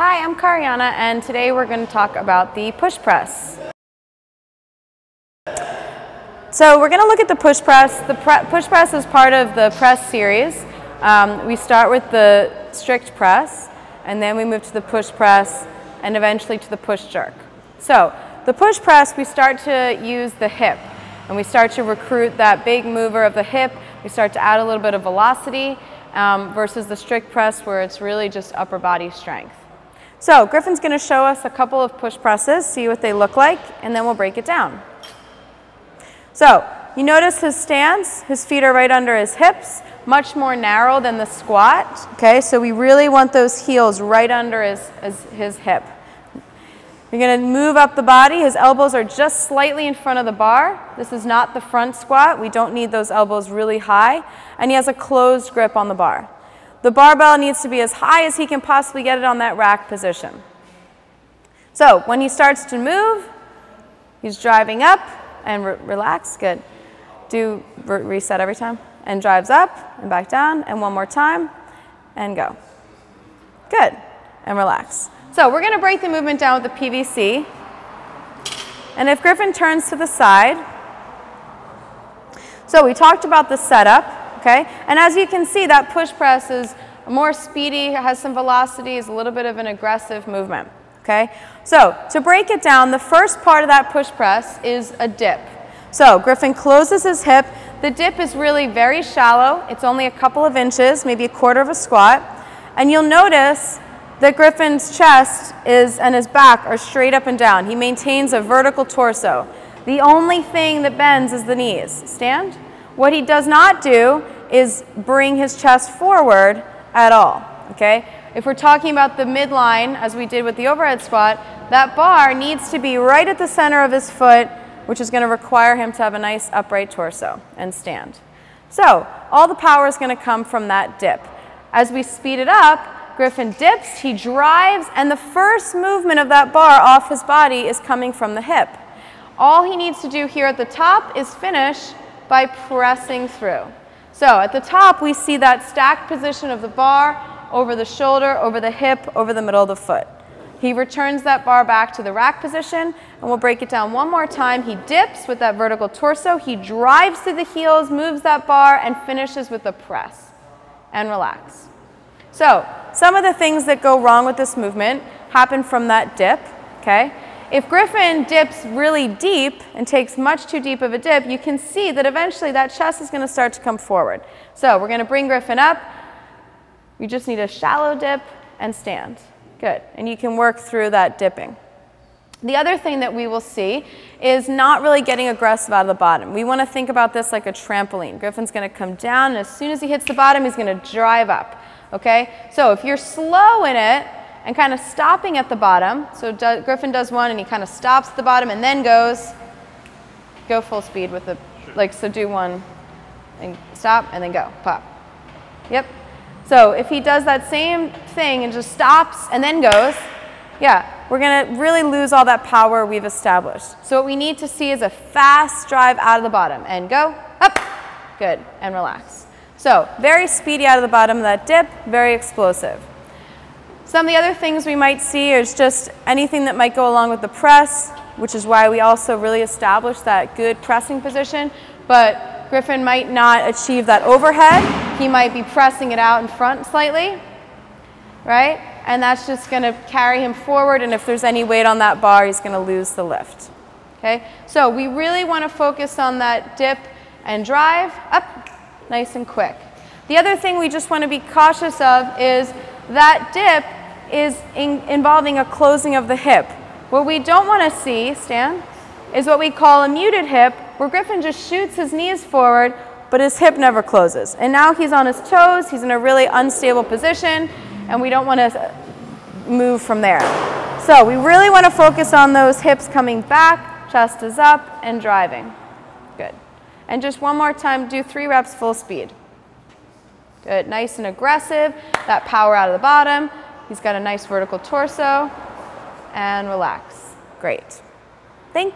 Hi, I'm Kariana, and today we're going to talk about the push press. So we're going to look at the push press. The push press is part of the press series. We start with the strict press, and then we move to the push press, and eventually to the push jerk. So the push press, we start to use the hip, and we start to recruit that big mover of the hip. We start to add a little bit of velocity versus the strict press where it's really just upper body strength. So Griffin's going to show us a couple of push presses, see what they look like, and then we'll break it down. So you notice his stance, his feet are right under his hips, much more narrow than the squat. Okay, so we really want those heels right under his hip. You're going to move up the body. His elbows are just slightly in front of the bar. This is not the front squat. We don't need those elbows really high. And he has a closed grip on the bar. The barbell needs to be as high as he can possibly get it on that rack position. So when he starts to move, he's driving up and relax. Good. Do reset every time. And drives up and back down. And one more time. And go. Good. And relax. So we're going to break the movement down with the PVC. And if Griffin turns to the side, so we talked about the setup. Okay? And as you can see, that push press is more speedy, has some velocity, is a little bit of an aggressive movement. Okay? So to break it down, the first part of that push press is a dip. So Griffin closes his hip. The dip is really very shallow. It's only a couple of inches, maybe a quarter of a squat. And you'll notice that Griffin's chest and his back are straight up and down. He maintains a vertical torso. The only thing that bends is the knees. Stand. What he does not do is bring his chest forward at all, okay? If we're talking about the midline, as we did with the overhead squat, that bar needs to be right at the center of his foot, which is going to require him to have a nice upright torso and stand. So all the power is going to come from that dip. As we speed it up, Griffin dips, he drives, and the first movement of that bar off his body is coming from the hip. All he needs to do here at the top is finish by pressing through. So at the top, we see that stacked position of the bar over the shoulder, over the hip, over the middle of the foot. He returns that bar back to the rack position, and we'll break it down one more time. He dips with that vertical torso. He drives through the heels, moves that bar, and finishes with a press. And relax. So some of the things that go wrong with this movement happen from that dip. Okay? If Griffin dips really deep and takes much too deep of a dip, you can see that eventually that chest is going to start to come forward. So we're going to bring Griffin up. You just need a shallow dip and stand. Good. And you can work through that dipping. The other thing that we will see is not really getting aggressive out of the bottom. We want to think about this like a trampoline. Griffin's going to come down, and as soon as he hits the bottom, he's going to drive up. Okay? So if you're slow in it, and kind of stopping at the bottom. So Griffin does one and he kind of stops at the bottom and then go full speed with the, so do one and stop and then go, pop. Yep. So if he does that same thing and just stops and then goes, yeah, we're going to really lose all that power we've established. So what we need to see is a fast drive out of the bottom and go, up, good, and relax. So very speedy out of the bottom of that dip, very explosive. Some of the other things we might see is just anything that might go along with the press, which is why we also really establish that good pressing position. But Griffin might not achieve that overhead. He might be pressing it out in front slightly, right? And that's just going to carry him forward. And if there's any weight on that bar, he's going to lose the lift. Okay? So we really want to focus on that dip and drive up nice and quick. The other thing we just want to be cautious of is that dip is involving a closing of the hip. What we don't want to see, Stan, is what we call a muted hip, where Griffin just shoots his knees forward, but his hip never closes. And now he's on his toes, he's in a really unstable position, and we don't want to move from there. So we really want to focus on those hips coming back, chest is up, and driving. Good. And just one more time, do 3 reps full speed. Good, nice and aggressive, that power out of the bottom. He's got a nice vertical torso, and relax. Great. Thank you.